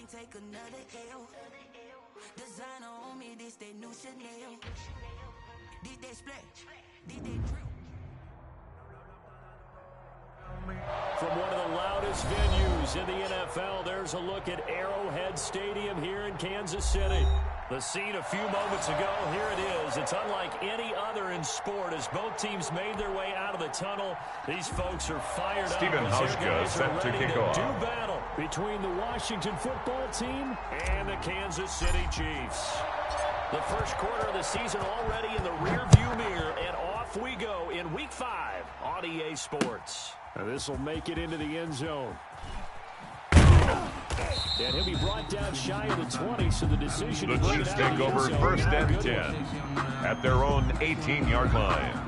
take another L. Designer on me, this they new Chanel. Did they splash? Did they drill? From one of the loudest venues in the NFL, there's a look at Arrowhead Stadium here in Kansas City. The scene a few moments ago, here it is. It's unlike any other in sport as both teams made their way out of the tunnel. These folks are fired up. Stephen Hauschka set to kick off. Do battle between the Washington football team and the Kansas City Chiefs. The first quarter of the season already in the rearview mirror, and off we go in Week 5 on EA Sports. And this will make it into the end zone. And he'll be brought down shy of the 20, so the decision... The Chiefs take over first and 10 at their own 18-yard line.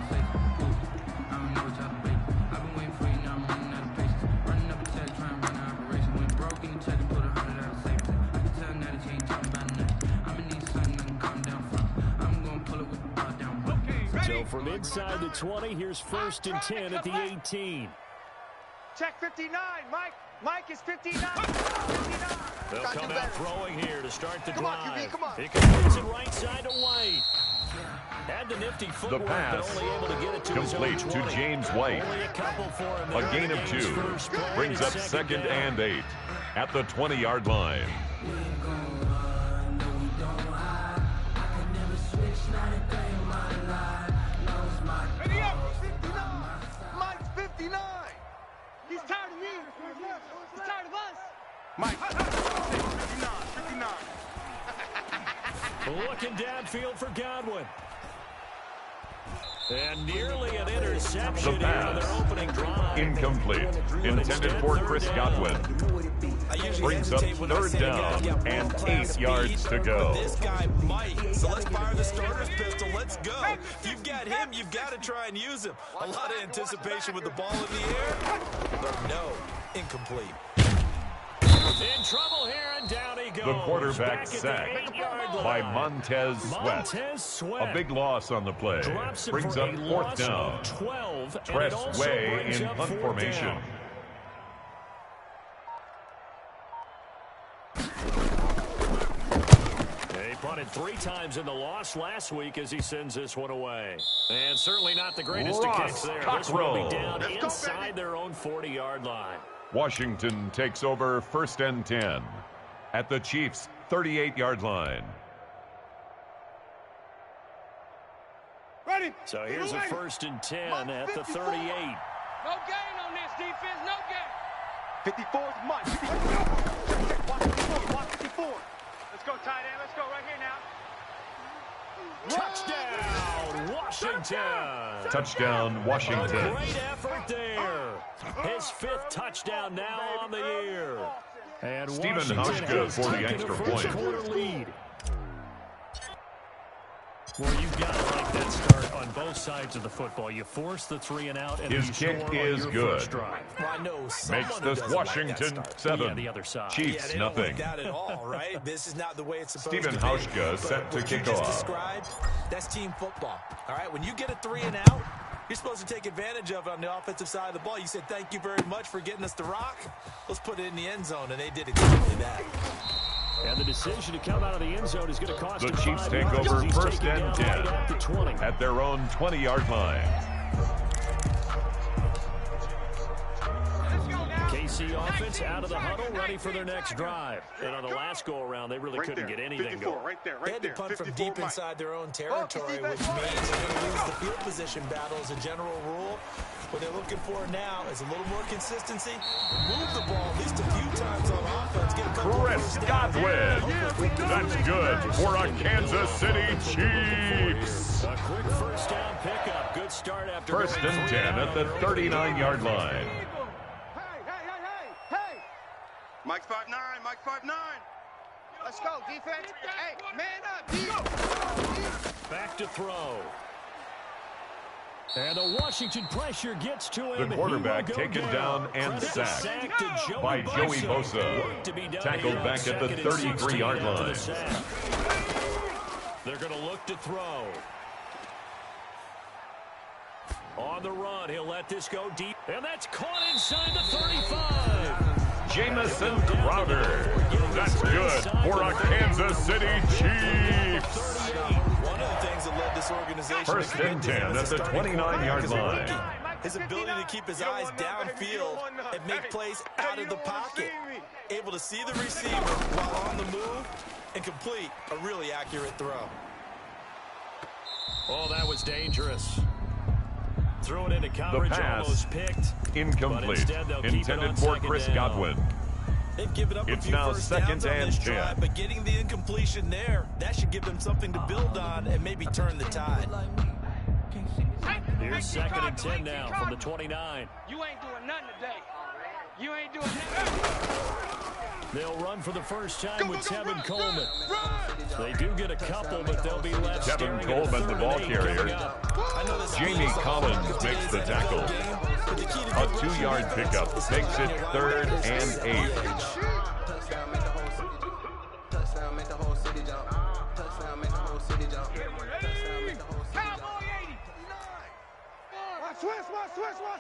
So from inside the 20, here's first and 10 at the 18. Check 59, Mike. Mike is 59. 59. They'll come out throwing here to start the drive. Come on, QB, come on. He completes it right side to White. Had the nifty footwork, The pass but only able to get it to complete his own to 20. James White. Only a couple for him A there. gain of 2 brings up second and 8 at the 20-yard line. Ready up. 59. Mike's 59. He's tired of me. He's tired of us. Mike. 59. 59. Looking downfield for Godwin. And nearly an interception The here on their pass. opening drive. Incomplete. Intended for Chris Godwin. Brings up third down and 8 yards to go. This guy might. So let's fire the starter's pistol. Let's go. If you've got him, you've got to try and use him. A lot of anticipation with the ball in the air. But no, incomplete. In trouble here, and down he goes. The quarterback Back at the sacked 8-yard line. by Montez Sweat. Montez Sweat. A big loss on the play. Drops it Brings for up a fourth loss down. of 12. And it Press also way brings in up punt fourth formation. down. He punted 3 times in the loss last week as he sends this one away. And certainly not the greatest of kicks there. This one will be down inside their own 40-yard line. Washington takes over first and 10 at the Chiefs' 38-yard line. Ready. So here's a first and 10 at the 38. No gain on this defense. No gain. 54 is Mike. 54. Watch 54. Let's go, tight end. Let's go right here now. Touchdown, Washington. Touchdown, Washington. A great effort there. His 5th touchdown now on the year. And Stephen Washington Hauschka has for the taken extra a first point. quarter lead. Well, you've got to like that start on both sides of the football. You force the 3 and out, and His you kick score on is your good. first drive. Well, I know someone Makes who this doesn't like that Washington start. 7. Yeah, the other side. Chiefs They don't nothing. like that at all, right? This is not the way it's supposed Stephen to be. Hauschka But set to what you kick just off. described, that's team football. All right, when you get a 3 and out, you're supposed to take advantage of it on the offensive side of the ball. You said, thank you very much for getting us the rock. Let's put it in the end zone, and they did exactly that. And the decision to come out of the end zone is going to cost The him Chiefs 5 take yards over as he's first taken and down 10 right at the 20. at their own 20-yard line. KC offense out of the huddle, ready for their next drive. And on the last go-around, they really couldn't get anything going. Right there. They had to punt from deep inside their own territory, which means they're going to lose the field position battle as a general rule. What they're looking for now is a little more consistency. Move the ball at least a few times on offense. Get a couple Chris first downs. Godwin. That's good for a Kansas City Chiefs. A quick first down pickup. Good start after First going and 3 10 and at the out. 39-yard line. Hey. Mike's 5'9". Mike's 5'9". Let's go, defense. Hey, man up. Back to throw. And the Washington pressure gets to him. The quarterback taken down and Credit the sacked sack to by Joey Bosa. Work to be done Tackled here on back at the 2nd and 16 33-yard after the line. sack. They're going to look to throw. On the run, he'll let this go deep. And that's caught inside the 35. Jamison Crowder. That's That's good for a Kansas City Chiefs. One of the things that led this organization First and 10 at the 29-yard line. His ability to keep his eyes downfield and make plays out of the pocket. Able to see the receiver while on the move and complete a really accurate throw. Oh, that was dangerous. Threw it into coverage, almost picked. Incomplete. Intended for Chris Godwin. They've given up a few first downs on this drive, but getting the incompletion there, that should give them something to build on and maybe turn the tide. Here's 2nd and 10 now from the 29. You ain't doing nothing today. You ain't doing nothing. They'll run for the first time with Tevin Coleman. They do get a couple, but they'll be left. Tevin Coleman, the ball carrier. Jamie Collins makes the tackle. A 2-yard pickup makes it 3rd and 8.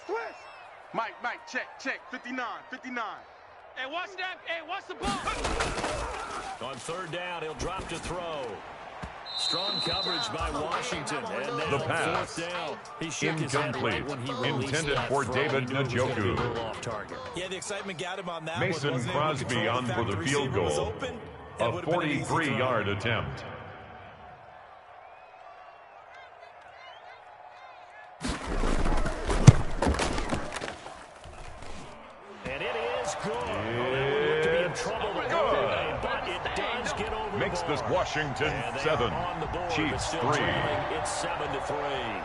Switch. Mike, check. 59. Hey, watch that. Hey, watch the ball. On 3rd down, he'll drop to throw. Strong coverage by Washington. And now the pass. 4th down. He shook Incomplete. His head when he Intended for David Njoku. Yeah, the excitement got him on that. Mason Crosby on for the field goal. A 43-yard attempt. And it is good. Look to be in trouble the whole way, but it does get over. Makes this Washington 7, Chiefs 3. It's 7-3.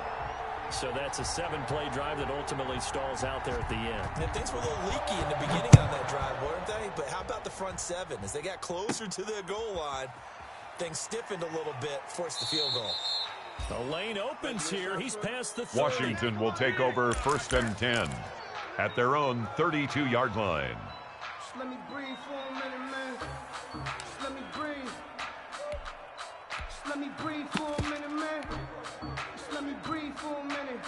So that's a 7-play drive that ultimately stalls out there at the end. And things were a little leaky in the beginning on that drive, weren't they? But how about the front 7? As they got closer to the goal line, things stiffened a little bit, forced the field goal. The lane opens here. He's past the 30. Washington will take over 1st and 10 at their own 32-yard line. Just let me breathe for a minute, man. Just let me breathe. Just let me breathe for a minute, man. Just let me breathe for a minute.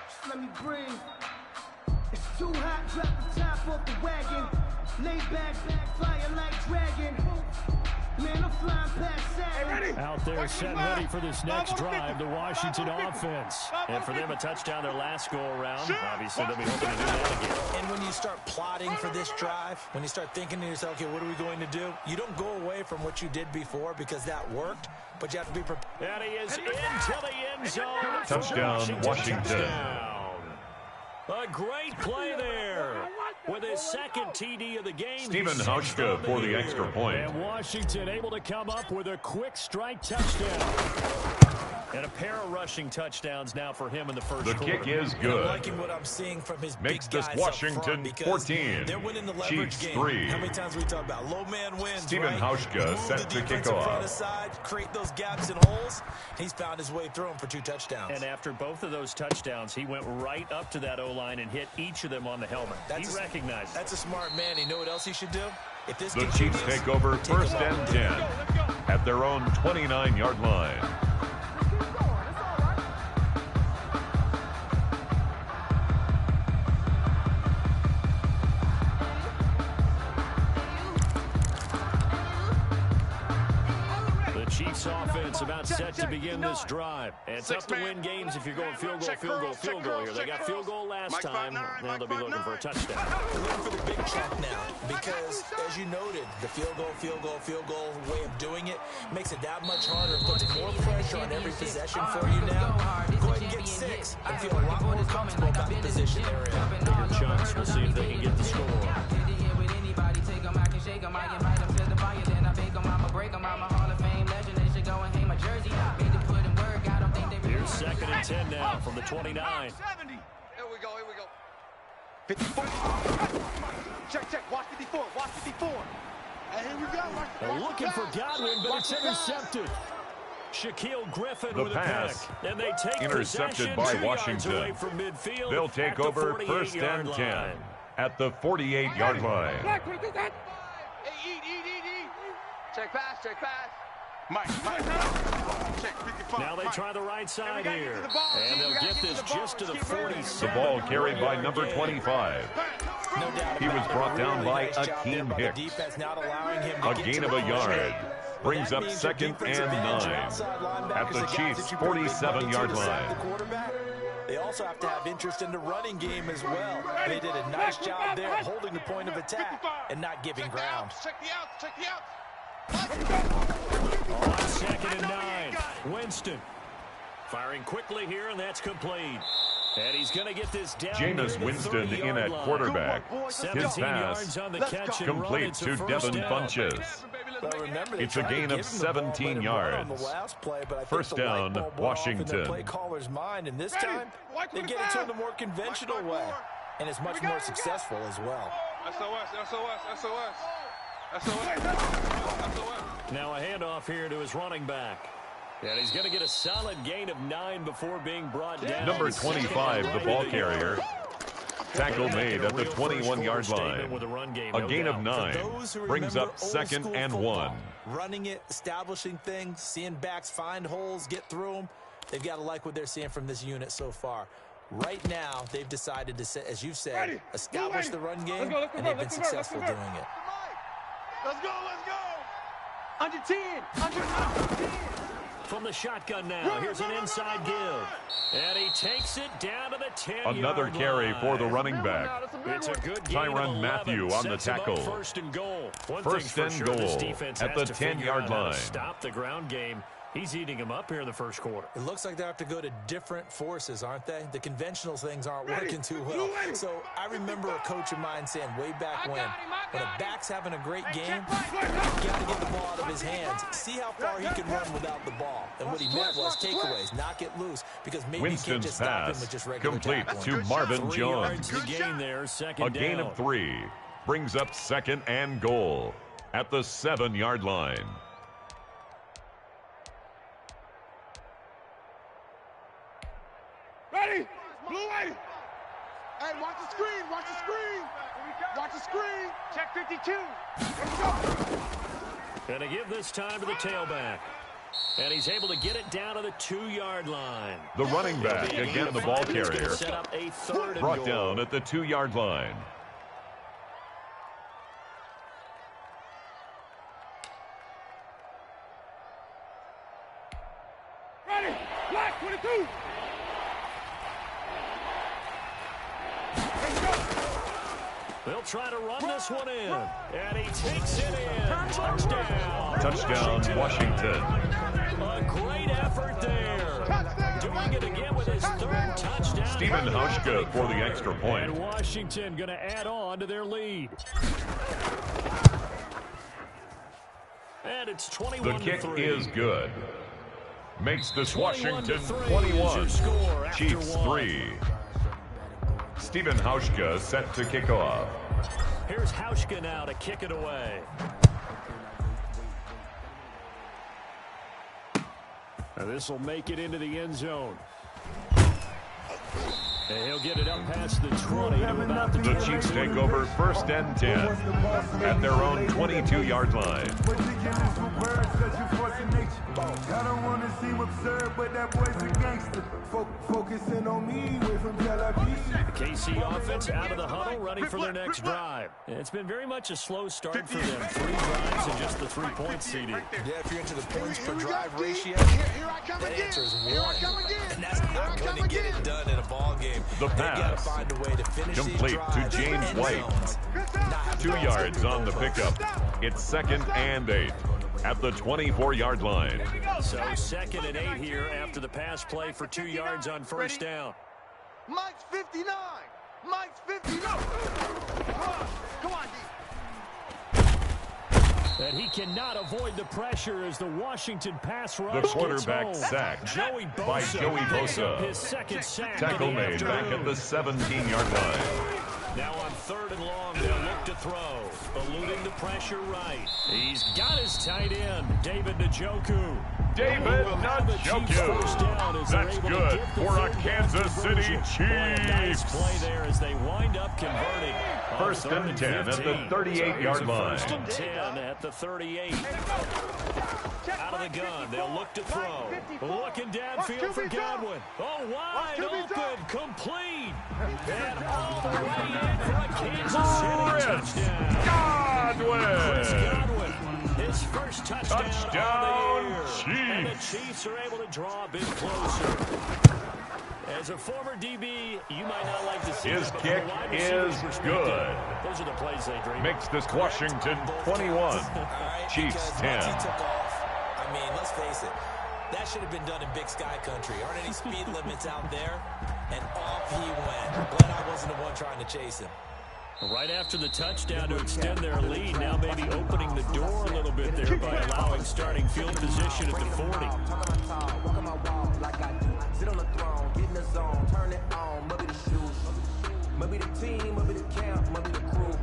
Just let me breathe. It's too hot, drop the top off the wagon. Lay back, fire like dragon. Man, I'm flying past Saturn. Out there, set ready for this next drive, the Washington offense. And for them, a touchdown their last go-around. Obviously, they'll be hoping to do that again. And when you start plotting for this drive, when you start thinking to yourself, okay, what are we going to do? You don't go away from what you did before because that worked, but you have to be prepared. And he is into the end zone. Touchdown, Washington. Touchdown. A great play there with his 2nd TD of the game. Stephen Hauschka for the extra point. And Washington able to come up with a quick strike touchdown. And a pair of rushing touchdowns now for him in the first quarter. The kick is good. I'm liking what I'm seeing from his Makes big this guys Washington 14. They're winning the leverage Chiefs game. 3. How many times we talk about low man wins, Stephen right? Hauschka Move set the to kick defensive front off. aside, create those gaps and holes. He's found his way through them for 2 touchdowns. And after both of those touchdowns, he went right up to that O-line and hit each of them on the helmet. He recognized it. That's a smart man. You know what else he should do? If this The Chiefs take over 1st and 10 at their own 29-yard line. Chiefs offense about set to begin this drive. And it's up to win games if you're going field goal here. They got field goal last time. Now they'll be looking for a touchdown. They're looking for the big chunk now because, as you noted, the field goal way of doing it makes it that much harder. It puts more pressure on every possession for you now. Go ahead and get 6 and feel a lot more comfortable about the position they're in. Bigger chunks. We'll see if they can get the score. Here's 2nd and 10 now from the 29. Here we go. 54. Check. Watch 54. And here we go. They're looking for Godwin, but it's intercepted. Shaquille Griffin The with pass. a pick. And they take Intercepted possession by 2 Washington. yards away from midfield. They'll take over 1st and 10 at the 48-yard line. Hey, eat. Check pass. Mike. Check 55. Now they try the right side here. And they'll get this just to the 46. The ball carried by number 25. He was brought down by Akeem Hicks. A gain of a yard. Brings up 2nd and 9 at the Chiefs' 47-yard line. They also have to have interest in the running game as well. And they did a nice job there holding the point of attack and not giving ground. Check the outs. Check the outs. On 2nd and 9. Winston firing quickly here, and that's complete. And he's going to get this down. Jameis Winston in at quarterback. His pass on the catch complete to Devin Funchess. It's a gain of 17 yards. First down, Washington. Play caller's mind, and this time they get it to the more conventional way, and it's much more successful as well. Now a handoff here to his running back. And he's going to get a solid gain of 9 before being brought down. Number 25, the ball carrier. Tackle made at the 21-yard line. A gain of 9 brings up 2nd and 1. Running it, establishing things, seeing backs find holes, get through them. They've got to like what they're seeing from this unit so far. Right now, they've decided to, as you've said, establish the run game, and they've been successful doing it. Let's go. Under 10. From the shotgun now, here's an inside give. And he takes it down to the 10-yard line. Another carry for the running back. It's a good gain Tyrann Mathieu on the tackle. First and goal. First and goal at the 10-yard line. Stop the ground game. He's eating him up here in the first quarter. It looks like they have to go to different forces, aren't they? The conventional things aren't working too well. So I remember a coach of mine saying way back when a back's having a great game, you got to get the ball out of his hands. See how far he can run without the ball. And what he meant was takeaways, knock it loose, because maybe you can't just stop him with just regular complete tackling. to Marvin 3 Jones. yards to gain there, second A gain down. of 3 brings up 2nd and goal at the 7-yard line. Ready? Blue way. Hey, watch the screen. Watch the screen. Watch the screen. Check 52. Let's go. And to give this time to the tailback. And he's able to get it down to the 2-yard line. The running back, again the ball carrier, Set up a 3rd and brought goal. down at the 2-yard line. Ready? Black 22. They'll try to run this one in. And he takes it in. Touchdown. Touchdown, Washington. A great effort there. Doing it again with his 3rd touchdown. Stephen Hauschka for the extra point. And Washington going to add on to their lead. And it's 21-3. The kick is good. Makes this Washington 21-3 21. is your score after Chiefs 1. 3. Stephen Hauschka set to kick off. Here's Hauschka now to kick it away. Now this will make it into the end zone. And he'll get it up past the 20 to about the 20. The Chiefs take over 1st and 10 at their own 22-yard line. I don't want to seem absurd, but that boy's a gangster. Focusing on me, way from Tel Aviv. The KC offense out of the huddle, ready for their next drive. It's been very much a slow start for them. 3 drives and just the 3 points, CD. Yeah, if you're into the points per drive ratio, Here I come that again. answer is 1. Here I come again. And that's not going to get it done in a ball game. The They've got to pass. find a way to finish these Complete to drives James in White. zones. 2 yards on the pickup. It's 2nd and 8 at the 24-yard line. So 2nd and 8 here after the pass play for 2 yards on first down. Mike's 59. Mike's 59. Come on, D. And he cannot avoid the pressure as the Washington pass rush The quarterback gets home. sacked Joey by Bosa Joey picks up Bosa. his 2nd sack. Tackle of the made back afternoon. at the 17-yard line. Now on 3rd and long, they'll look to throw. Eluding the pressure right. He's got his tight end, David Njoku. David Njoku. That's good for a Kansas City Chiefs. Nice play there as they wind up converting. First and 10 at the 38-yard line. First and 10 at the 38. Out of the gun, they'll look to throw. Looking downfield for Godwin. Oh, wide open, complete. And all the way in for a Kansas City touchdown. Chris Godwin, his first touchdown of the year. And the Chiefs are able to draw a bit closer. As a former DB, you might not like to see his kick is good. Those are the plays they dream. Makes this Washington 21, Chiefs 10. I mean, let's face it, that should have been done in Big Sky Country. Aren't any speed limits out there? And off he went. Glad I wasn't the one trying to chase him. Right after the touchdown to extend their lead, now maybe opening the door a little bit there by allowing starting field position at the 40. Sit on the throne, get in the zone, turn it on, maybe the shoes, maybe the team, maybe the camp, maybe the crew.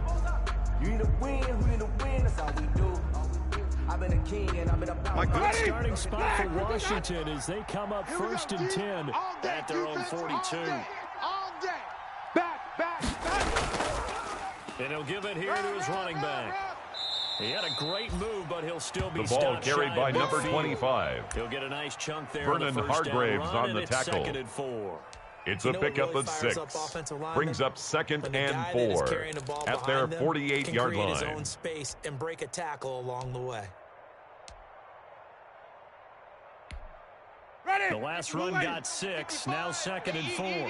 You need to win, who need to win, that's how we do. I've been a king and I've been a power. Good starting spot for Washington as they come up first and 10 at their own 42. All day. Back. And he'll give it here to his running back. He had a great move, but he'll still be the ball carried by number 25. He'll get a nice chunk there. Vernon Hargraves on the tackle. Second and 4. It's a pickup of 6. Brings up second and 4 at their 48-yard line. His own space and break a tackle along the way. Ready. The last run got 6. Now second and 4. Here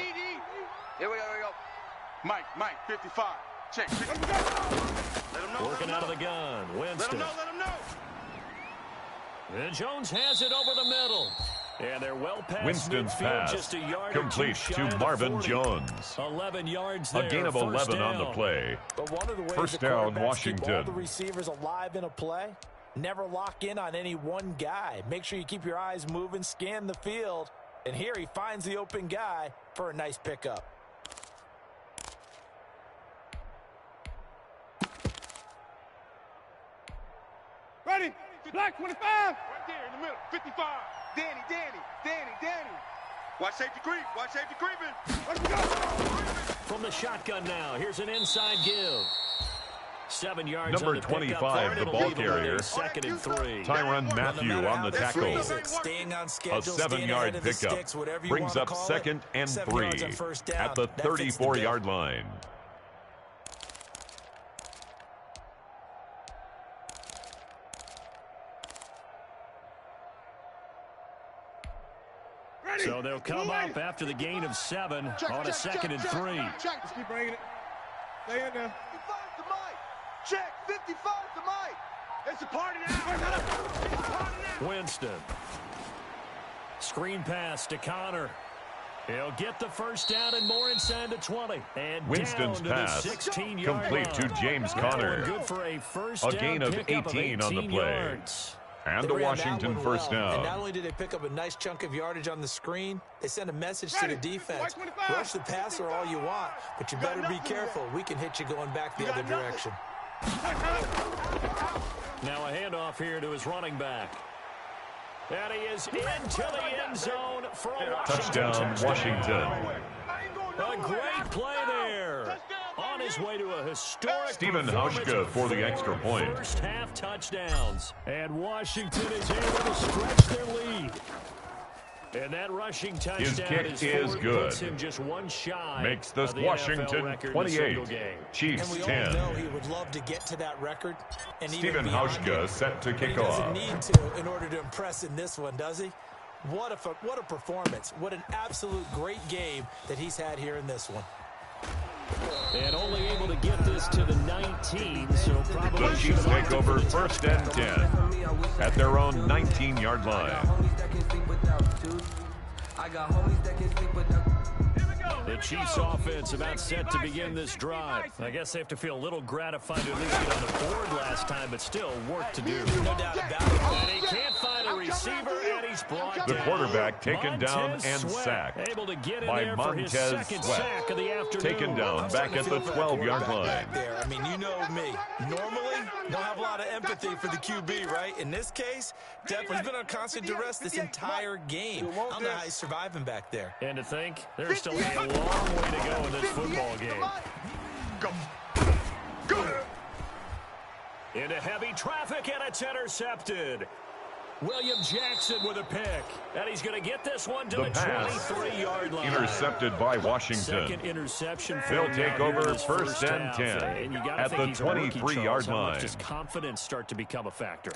we go. Mike, 55. Check. Let him know. Working out of the gun. Winston. Let him know. And Jones has it over the middle. And they're well past Winston's midfield, pass just a yard complete to Marvin Jones. 11 yards there. A gain of 11 on the play. But one of the ways First the down, quarterbacks Washington. keep all the receivers alive in a play, never lock in on any one guy. Make sure you keep your eyes moving, scan the field. And here he finds the open guy for a nice pickup. Ready. Black 25. Right there in the middle. 55. Danny. Watch safety creeping. Let's go. From the shotgun now. Here's an inside give. 7 yards Number on the 25, the ball carrier. Second and 3. Tyrann Mathieu on the tackle. Staying on schedule, A 7-yard pickup. Brings up second and 3 at the 34-yard line. So they'll come up after the gain of 7 on a second and 3. Just keep bringing it. Stay in there. 55 to Mike. Check. 55 to Mike. It's a party now. Winston. Screen pass to Connor. He'll get the first down and more inside the 20. And Winston's pass complete to James Conner. Good for a first A down gain of 18 on the play. Yards. And a Washington first down. And not only did they pick up a nice chunk of yardage on the screen, they sent a message to the defense. Rush the passer all you want, but you better be careful. We can hit you going back the other direction. Now a handoff here to his running back. And he is into the end zone for a Washington touchdown, Washington. A great play there. On his way to a historic Stephen Hauschka for the extra point. First half touchdowns. And Washington is able to stretch their lead. And that rushing touchdown His kick is good. Puts him just one shy. Makes this of the Washington 28. Chiefs and we 10. all know he would love to get to that record. And Stephen Hauschka set to kick he doesn't off. need to in order to impress in this one, does he? What a performance. What an absolute great game that he's had here in this one. And only able to get this to the 19, so probably The Chiefs take over first and 10 at their own 19-yard line. The Chiefs offense about set to begin this drive. I guess they have to feel a little gratified to at least get on the board last time, but still work to do. No doubt about it. And he can't find a receiver, and he's brought down. The quarterback taken down and Sweat, sacked able to get in by there for his Montez second Sweat. sack of the afternoon. Taken down back at the 12-yard line. There. I mean, you know me. Normally, don't have a lot of empathy for the QB, right? In this case, definitely been on constant duress this entire game. I don't know how he's surviving back there. And to think, there's still a long way to go in this football game. Go. Into heavy traffic, and it's intercepted. William Jackson with a pick. And he's going to get this one to the 23-yard line. Intercepted by Washington. Second interception for They'll him take now over in first and 10 And you gotta at think the he's a rookie, 23-yard Charles. How much line. does confidence start to become a factor?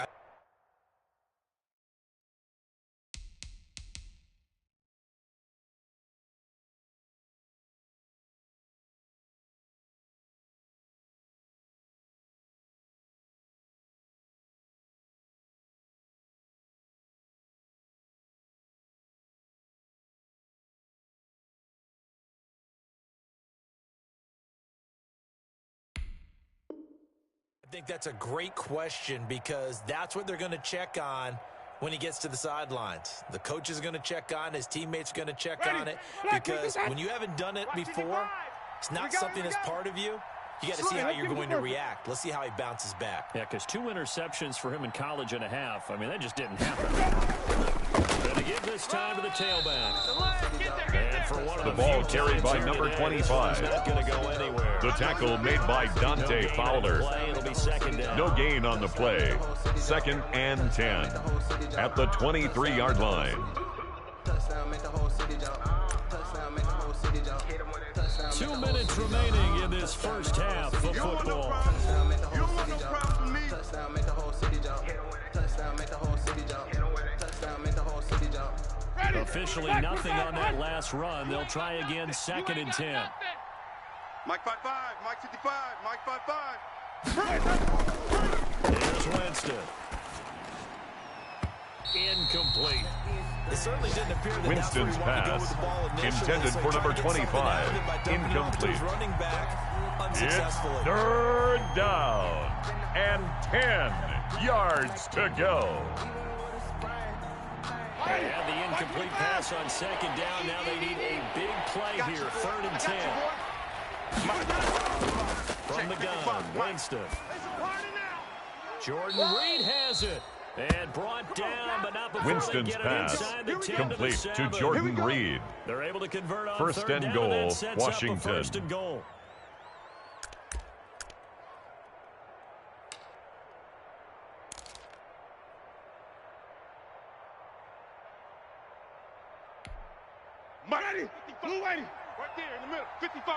I think that's a great question because that's what they're going to check on when he gets to the sidelines. The coach is going to check on, his teammates are going to check on it because when you haven't done it before, it's not something that's part of you. You got to see how you're going to react. Let's see how he bounces back. Yeah, because 2 interceptions for him in college and a half. I mean, that just didn't happen. Going to give this time to the tailback. And for one of The ball carried by number today, 25. not going to go anywhere. The tackle made by Dante Fowler. It'll be second down. No gain on the play. Second and 10 at the 23-yard line. 2 minutes remaining in this first half of football. You don't want no problems with me. Officially nothing on that last run. They'll try again, second and 10. Mike 5-5, Mike 55, Mike 5-5. Here's Winston. Incomplete. It certainly didn't appear that Winston's pass, intended for number 25, incomplete. Running back It's unsuccessfully. third down and 10 yards to go. They had the incomplete pass on second down. Now they need a big play here, third and 10. From the gun, Winston. Jordan Reed has it. And brought down, but not before Winston's they get pass, it inside the 10 complete to the to 7. Jordan Reed. They're able to convert on First third and down, goal, and that sets Washington. up a first and goal. Mike, blue 80, right there in the middle, 55.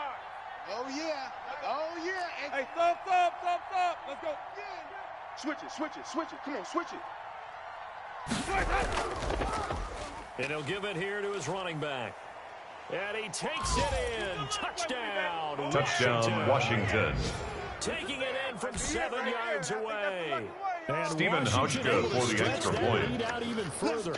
Oh, yeah. Oh, yeah. Hey, stop. Let's go. Switch it. Come on, switch it. And he'll give it here to his running back. And he takes it in. Touchdown. Touchdown, Washington. Taking it in from 7 yards away. And Stephen Hauschka for the extra point. Out even further.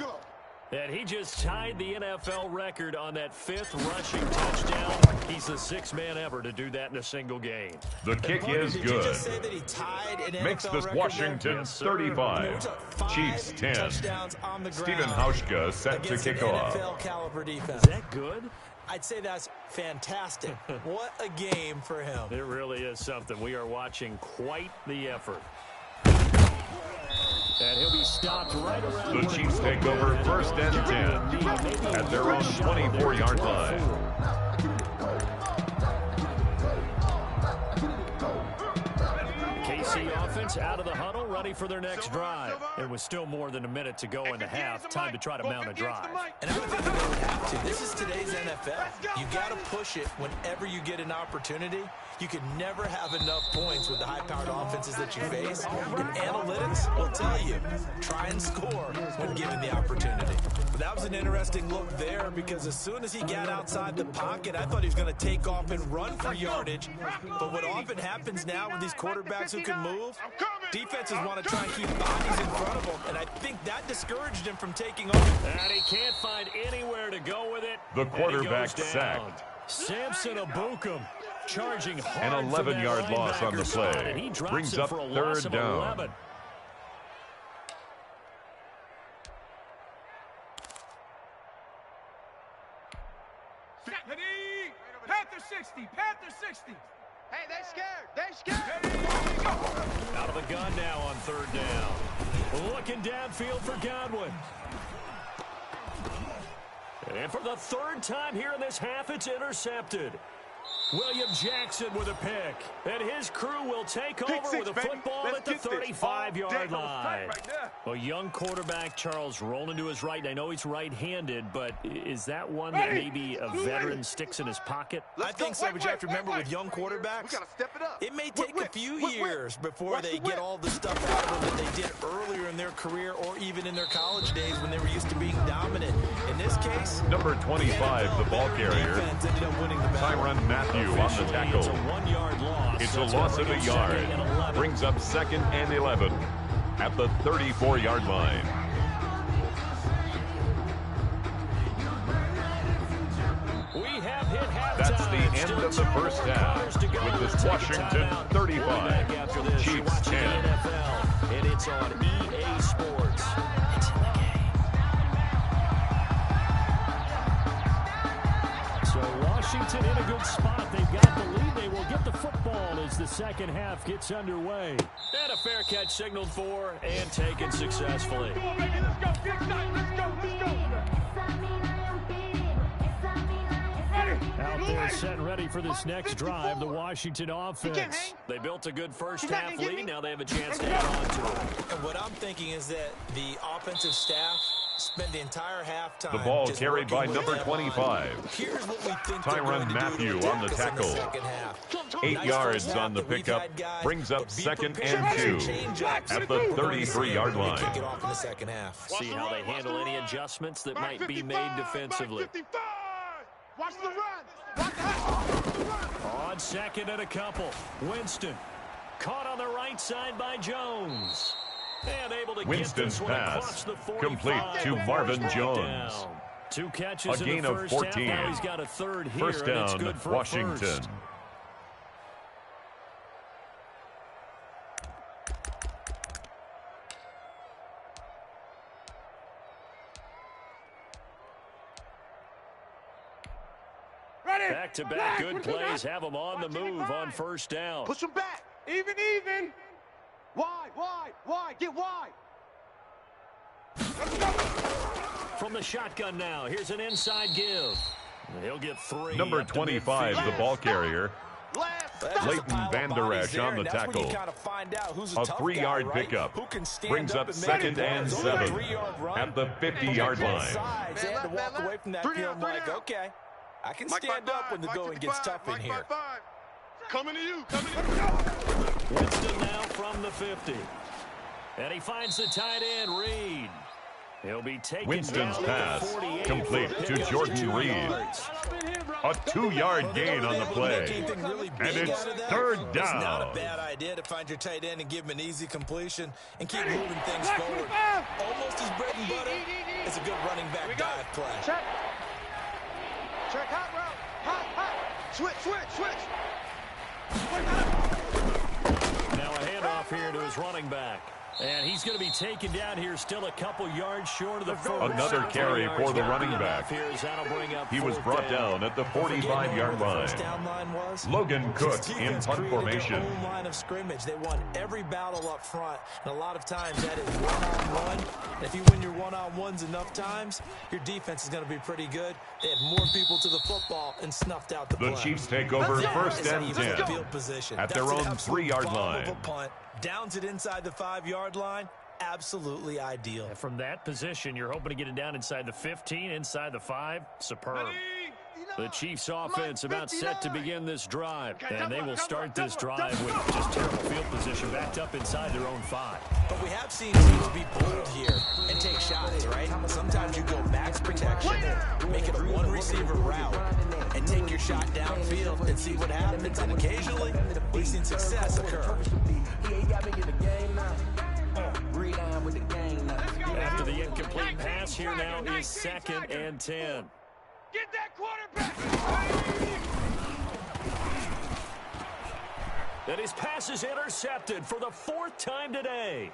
And he just tied the NFL record on that 5th rushing touchdown. He's the 6th man ever to do that in a single game. The kick is Did you good. just say that he tied an Makes NFL this record Washington Yes, sir. 35, Chiefs 10. Touchdowns on the ground Stephen Hauschka set to against an kick off. NFL caliber defense. Is that good? I'd say that's fantastic. What a game for him. It really is something. We are watching quite the effort. And he'll be stopped right around. The Chiefs take over first and 10 at their own 24-yard line. KC offense out of the huddle, ready for their next drive. It was still more than a minute to go in the half. Time to try to mount a drive. And I would think they would have to. This is today's NFL. You got to push it whenever you get an opportunity. You can never have enough points with the high-powered offenses that you face. And analytics will tell you, try and score when given the opportunity. But that was an interesting look there because as soon as he got outside the pocket, I thought he was going to take off and run for yardage. But what often happens now with these quarterbacks who can move, defenses want to try and keep bodies in front of them. And I think that discouraged him from taking off. And he can't find anywhere to go with it. The quarterback sacked. Samson Abukum charging hard. An 11-yard loss on the play. And he drops Brings it up for a third loss of down. 11. Panther 60. Hey, they scared. Out of the gun now on third down. Looking downfield for Godwin. And for the third time here in this half, it's intercepted. William Jackson with a pick. And his crew will take over with a football at the 35-yard line. A young quarterback, Charles, rolling to his right. I know he's right-handed, but is that one that maybe a veteran sticks in his pocket? I think so, but you have to remember with young quarterbacks, it may take a few years before they get all the stuff out of them that they did earlier in their career or even in their college days when they were used to being dominant. In this case, number 25, the ball carrier, Tyrann Mathieu on the tackle. It's a 1-yard loss. It's a loss of a yard. Brings up 2nd and 11 at the 34-yard line. We have hit halftime. That's the end of the first half. With this Washington 35, Chiefs 10. And it's on EA Sports. It's in the game. So Washington in a good spot. They've got the lead. They will get the football as the second half gets underway. And a fair catch signaled for and taken successfully. Out there set and ready for this next drive, the Washington offense. They built a good first half lead. Now they have a chance to add on to it. And what I'm thinking is that the offensive staff spent the entire halftime. The ball carried by number 25. Here's what we think Tyrann Mathieu on the tackle. 8 yards on the pickup. Brings up 2nd and 2 at the 33-yard line. Kick it off in the second half. See how they handle any adjustments that might be made defensively. Watch the run. Watch the run. On second and a couple. Winston caught on the right side by Jones. And able to Winston's get this pass one the complete to Marvin Jones. Down. 2 catches a in gain the of first 14. half. Now he's got a third here. First down, and it's good for Washington. First. Back-to-back good plays have them on the move on first down. Push them back. Even. Wide. Get wide. Let's go. From the shotgun now, here's an inside give. He'll get 3. Number 25, the ball carrier, Leighton Vander Esch on the tackle. A 3-yard pickup. Brings up 2nd and 7 at the 50-yard line. They had to walk away from that field like, okay, I can stand up when the going gets tough in here. Coming to you. Winston now from the 50. And he finds the tight end, Reed. He'll be taken Winston's down pass complete to Jordan Jordan Reed. A 2-yard gain on the play. And it's 3rd down. It's not a bad idea to find your tight end and give him an easy completion and keep moving things forward. Almost as bread and butter as a good running back dive play. Check hot route. Hot. Switch. Now a handoff here to his running back. And he's going to be taken down here, still a couple yards short of the first. Another carry for the running back. He was brought down at the 45-yard line. Logan Cook in punt formation. Line of scrimmage. They won every battle up front, and a lot of times that is one-on-one. And if you win your one-on-ones enough times, your defense is going to be pretty good. They had more people to the football and snuffed out the play. The Chiefs take over 1st and 10 field position. at their own 3-yard line. Punt. Downs it inside the 5-yard line. Absolutely ideal. And from that position, you're hoping to get it down inside the 15, inside the 5. Superb. The Chiefs offense about set to begin this drive. And they will start this drive with just terrible field position backed up inside their own 5. But we have seen teams be bold here and take shots, right? Sometimes you go max protection, make it a one-receiver route, and take your shot downfield and see what happens. And occasionally, we've seen success occur. After the incomplete pass, here now is 2nd and 10. Get that quarterback. And his pass is intercepted for the 4th time today.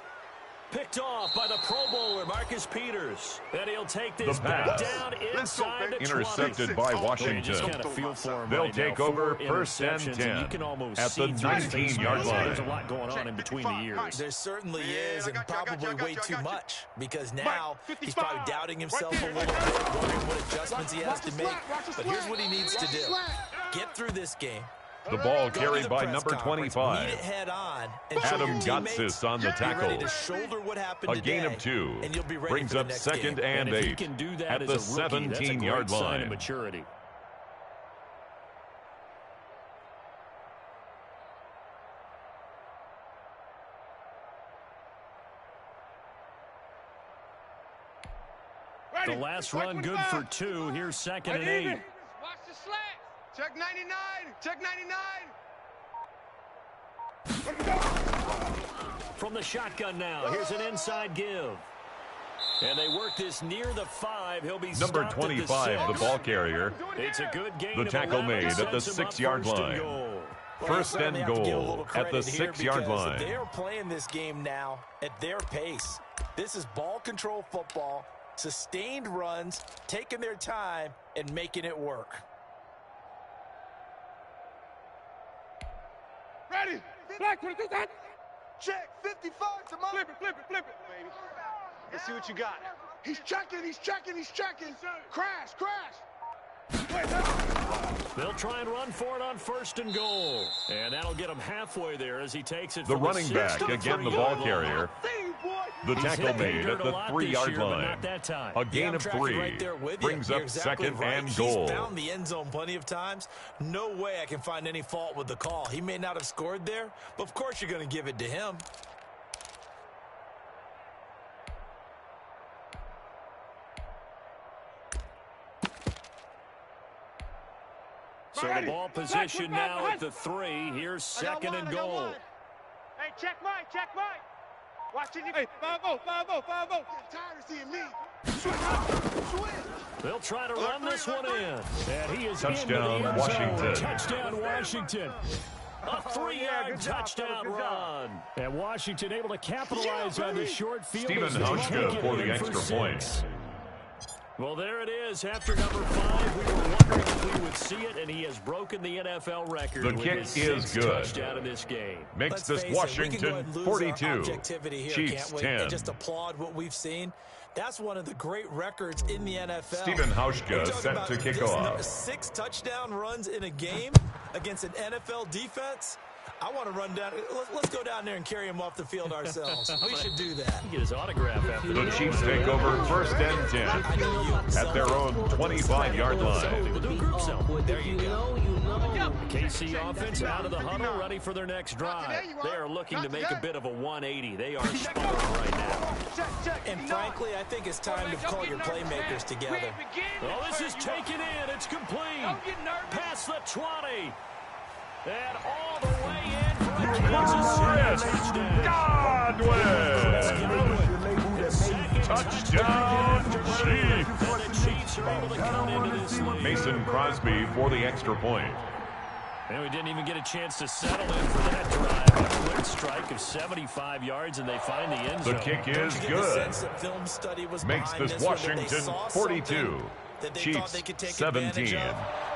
Picked off by the Pro Bowler, Marcus Peters. And he'll take this back down inside the 20. Intercepted by Washington. Just kind of feel for him They'll right take now. over 4 1st and interceptions, 10 you can almost at the see through his face 19-yard mask. line. There's a lot going on in between the years. There certainly is, and probably way too much, because now he's probably doubting himself a little bit, wondering what adjustments he has to make. But here's what he needs to do. Get through this game. The ball carried by number 25. Meet it head on and Adam Gotsis on the tackle. Ready to shoulder what happened a gain of 2. and you'll be ready brings for the up next second game. and if 8 he can do that at the 17-yard line. Sign of maturity. The last run good for 2. Here's second and 8. Watch the slant. Check 99. Check 99. From the shotgun now. Here's an inside give. And they work this near the 5. He'll be number stopped 25, at the 6. the ball carrier. It's a good gain. The tackle made at the 6-yard line. First and goal at the 6-yard line. They are playing this game now at their pace. This is ball control football. Sustained runs, taking their time, and making it work. Ready. Black, what is that? Check 55 to my. Flip it, baby. Let's see what you got. He's checking. Crash. They'll try and run for it on first and goal. And that'll get him halfway there as he takes it The from running back, again the ball carrier. The tackle made at the 3-yard line. A gain of 3 brings up second and goal. He's found the end zone plenty of times. No way I can find any fault with the call. He may not have scored there, but of course you're going to give it to him. So the ball position now at the 3. Here's second and goal. Hey, check Mike. Watch it. Hey, 5-0. Tired of seeing me. They'll try to run this one in. And he is touchdown, into the end Washington. zone. Touchdown, Washington. A 3-yard touchdown run. And Washington able to capitalize on the short field. Stephen Hauschka for the extra point. Well, there it is. After number 5, we were wondering if we would see it, and he has broken the NFL record. The kick is good. Touchdown in this game. Makes this Washington 42. Chiefs 10. And just applaud what we've seen. That's one of the great records in the NFL. Stephen Hauschka set to kick off. 6 touchdown runs in a game against an NFL defense. I want to run down. Let's go down there and carry him off the field ourselves. We should do that. Get his autograph after the Chiefs take over first and 10 at their own 25-yard line. We'll do a group zone. There you go. KC offense out of the huddle, ready for their next drive. They are looking to make a bit of a 180. They are spun right now. And frankly, I think it's time to call your playmakers together. Well, this is taken in. It's complete. Past the 20. And all the way in for a Kansas City touchdown. Godwin. Touchdown, Chiefs. And the Chiefs are able to come into this lead. Mason Crosby for the extra point. And we didn't even get a chance to settle in for that drive. A quick strike of 75 yards, and they find the end zone. The kick is good. Makes this Washington 42. Chiefs 17.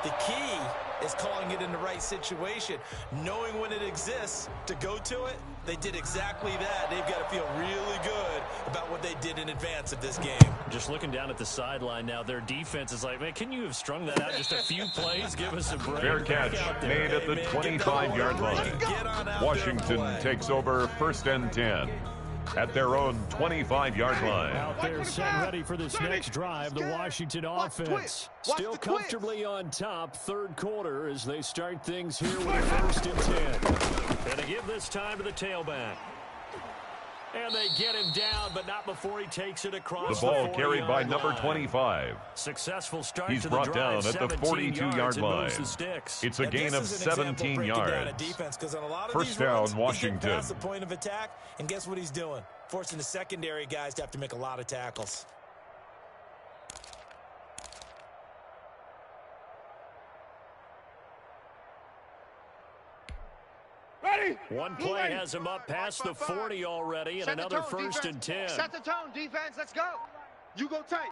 The key is calling it in the right situation, knowing when it exists to go to it. They did exactly that. They've got to feel really good about what they did in advance of this game. Just looking down at the sideline now, their defense is like, man, can you have strung that out just a few plays? Give us a break. Fair catch made at the 25-yard line. Washington takes over first and 10 at their own 25-yard line. Out there set ready for this next drive, the Washington offense still comfortably on top, third quarter as they start things here with first and 10. And they give this time to the tailback. And they get him down, but not before he takes it across the ball carried by number 25. Successful start He's to the brought drive, down at the 42-yard line. It's a gain of 17 yards. First down, Washington. Past the point of attack, and guess what he's doing? Forcing the secondary guys to have to make a lot of tackles. Ready? One play has him up past the 40 already, and another first and 10. Set the tone, defense. Let's go. You go tight.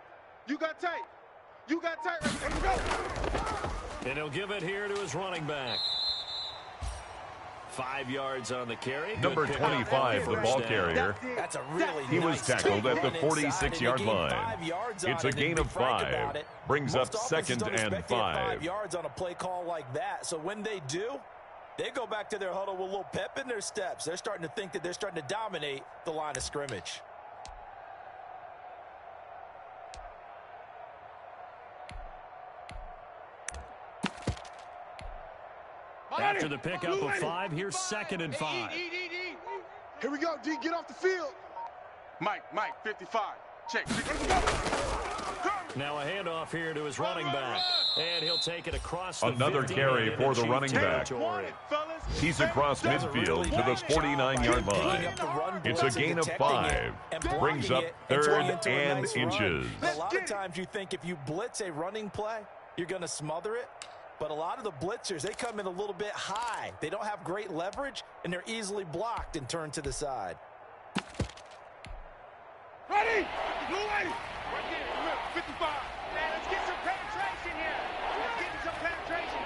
You got tight. You got tight. Let's go. And he'll give it here to his running back. 5 yards on the carry. Number 25, the ball carrier. That's a really He was tackled at the 46-yard line. line. It's a gain of 5. Brings up 2nd and 5. Yards on a play call like that. So when they do, they go back to their huddle with a little pep in their steps. They're starting to think that they're starting to dominate the line of scrimmage. After the pickup of 5, here's 2nd and 5. Here we go, D. Get off the field. Mike, 55. Check. Now a handoff here to his running back. And he'll take it across the Another carry for the running back. He's across midfield to the 49-yard line. It's a gain of 5. Brings up 3rd and inches. A lot of times you think if you blitz a running play, you're going to smother it. But a lot of the blitzers, they come in a little bit high. They don't have great leverage, and they're easily blocked and turned to the side. Ready? Blue lady. Right there, 55. Man, let's get some penetration here. Let's get some penetration.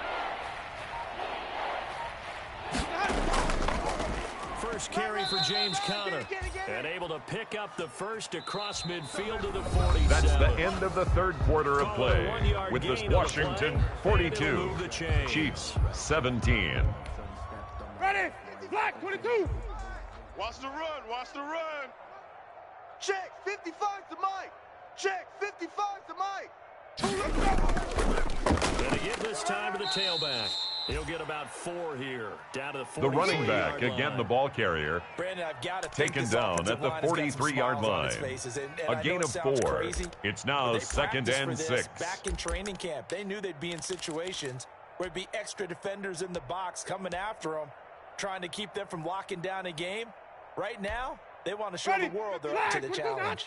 First carry for James Conner. And able to pick up the first across midfield to the 47. That's the end of the 3rd quarter of play. With this Washington 42, Chiefs 17. Ready? Black 22. Watch the run. Watch the run. Check. 55 to Mike. Check. 55 to Mike. And to give this time to the tailback. He'll get about 4 here. Down to the 43-yard line. The running back, again the ball carrier, Brandon, I've got to taken down at the 43-yard line. A gain of 4. Crazy, it's now 2nd and 6. Back in training camp, they knew they'd be in situations where there'd be extra defenders in the box coming after them, trying to keep them from locking down a game. Right now, they want to show the world they're up to the challenge.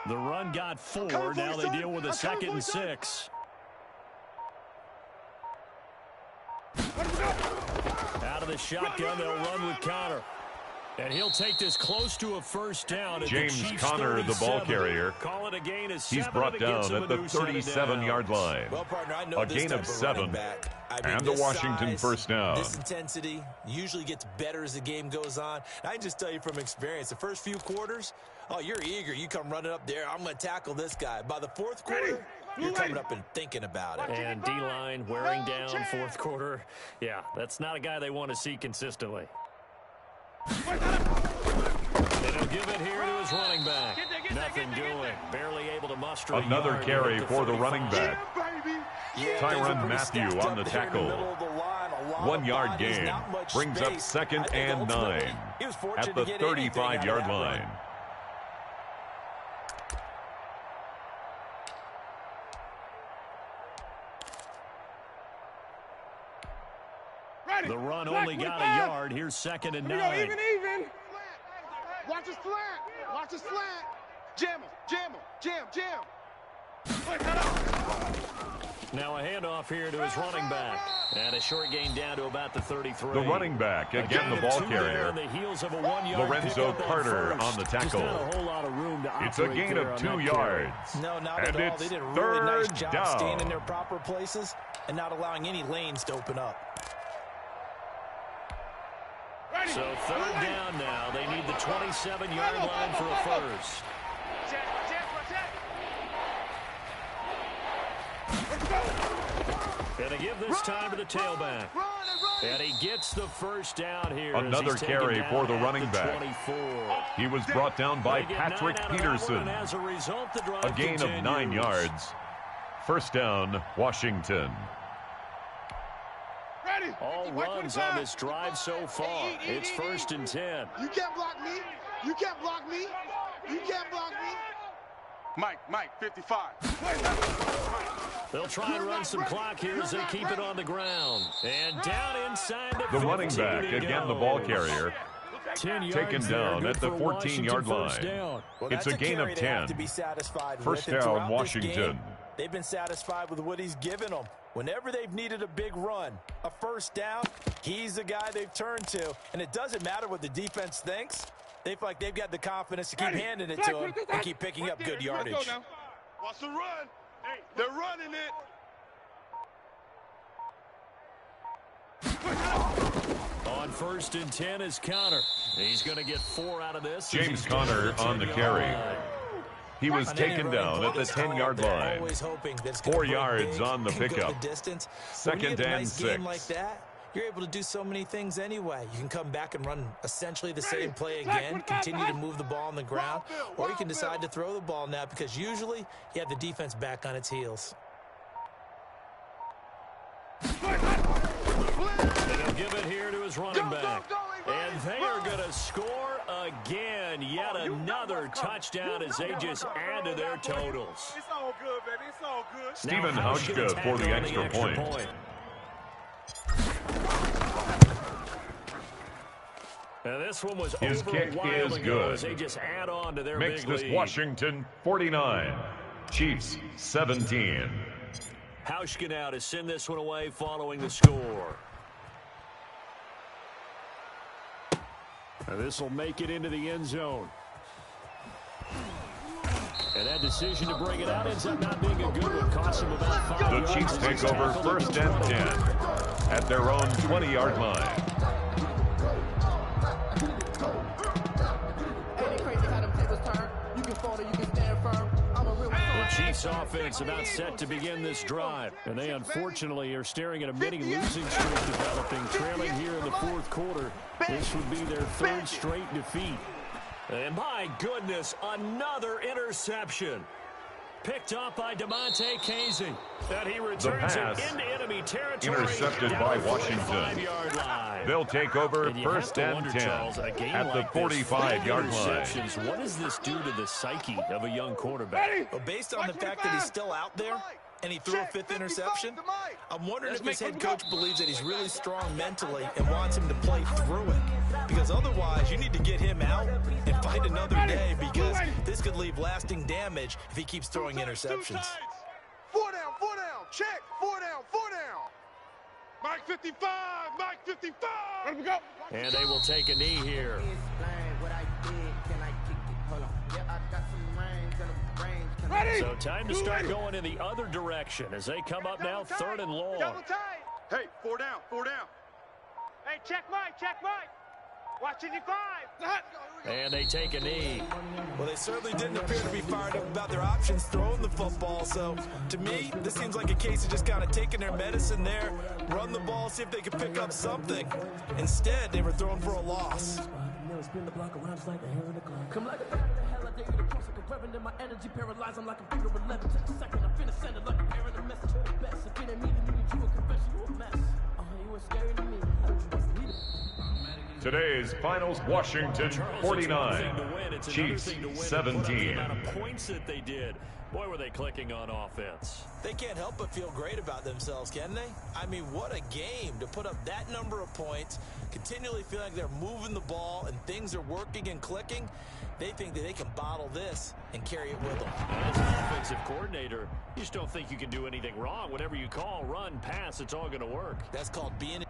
The run got 4. Now they deal with a 2nd and 6. Out of the shotgun, they'll run with Conner. And he'll take this close to a first down. At James the Conner, the ball carrier. Call it a gain of 7. He's brought down at the 37-yard line. Well, partner, I know a gain of 7. And a Washington first down. This intensity usually gets better as the game goes on. I can just tell you from experience, the first few quarters, oh, you're eager. You come running up there. I'm going to tackle this guy. By the 4th quarter, you're coming up and thinking about it. And D-line wearing down 4th quarter. Yeah, that's not a guy they want to see consistently. And he'll give it here to his running back. Nothing doing. Barely able to muster another carry for the running back. Tyrann Mathieu on the tackle. 1-yard gain. Brings up 2nd and 9 at the 35-yard line. The run only got a yard. Here's 2nd and 9. Even. Watch the slant. Watch the slant. Jam him. Now a handoff here to his running back. And a short gain down to about the 33. The running back, again the ball carrier. Lorenzo Carter on the tackle. It's a gain of 2 yards. No, not at all. They did a really nice job staying in their proper places and not allowing any lanes to open up. So 3rd down now. They need the 27-yard line for a first. And to give this time to the tailback. And he gets the first down here. Another carry for the running back. 24. He was brought down by Patrick Peterson. As a result, the drive a gain continues. of 9 yards. First down, Washington. All runs on this drive so far. It's 1st and 10. You can't block me. You can't block me. You can't block me. Mike, 55. They'll try and run some clock here as they keep it on the ground. And down inside the running back, again the ball carrier. 10 taken down at the 14-yard line. Well, it's a gain of 10. First down, Washington. They've been satisfied with what he's given them. Whenever they've needed a big run, a first down, he's the guy they've turned to. And it doesn't matter what the defense thinks. They feel like they've got the confidence to keep handing it to him and keep picking up good yardage. Watch the run. They're running it. On 1st and 10 is Conner. He's going to get 4 out of this. James Conner on the carry. He was taken down at the 10-yard line. 4 yards on the pickup. 2nd and 6. Like that, you're able to do so many things anyway. You can come back and run essentially the same play again, continue to move the ball on the ground, or you can decide to throw the ball now because usually you have the defense back on its heels. And he'll give it here to his running back. And they are going to score again. Yet another touchdown as they just add to their totals. It's all good, baby. It's all good. Stephen Hauschka for the extra point. And this one was his kick is good. As they just add on to their makes big this lead. Washington 49, Chiefs 17. Hauschka now to send this one away following the score. And this will make it into the end zone. And that decision to bring it out ends up not being a good one. Costs them about 5 yards. The Chiefs take over 1st and 10 at their own 20-yard line. The Chiefs offense about set to begin this drive. And they unfortunately are staring at a mini losing streak developing. Trailing here in the 4th quarter. This would be their 3rd straight defeat. And my goodness, another interception. Picked up by DeMonte Casey. And he returns it into enemy territory. Intercepted by Washington. They'll take over 1st and 10 at the 45-yard line. What does this do to the psyche of a young quarterback? Well, based on the fact that he's still out there and he threw a 5th interception, I'm wondering if his head coach believes that he's really strong mentally and wants him to play through it. Because otherwise, you need to get him out and fight another day because this could leave lasting damage if he keeps throwing interceptions. 4 down, 4 down. Check. 4 down, 4 down. Mike 55, Mike 55. Let him go. And they will take a knee here. Ready? So time to start going in the other direction as they come up now 3rd and long. Double tight. Hey, 4 down, 4 down. Hey, check Mike, check Mike. Watch 55. And they take a knee. Well, they certainly didn't appear to be fired up about their options throwing the football. So, to me, this seems like a case of just kind of taking their medicine there, run the ball, see if they can pick up something. Instead, they were throwing for a loss. Spin the block around just like a hair in the club. Come like a hell I dare you to cross like a reverend in my energy paralyzed. I'm like a finger 11 to the second. I'm finna send it like a parent a message. Best if it ain't me, then you need you a confession. You a mess. You were scary to me. Today's finals: Washington 49, Chiefs 17. Points that they did. Boy, were they clicking on offense. They can't help but feel great about themselves, can they? I mean, what a game to put up that number of points, continually feel like they're moving the ball and things are working and clicking. They think that they can bottle this and carry it with them. As an offensive coordinator, you just don't think you can do anything wrong. Whatever you call, run, pass, it's all going to work. That's called being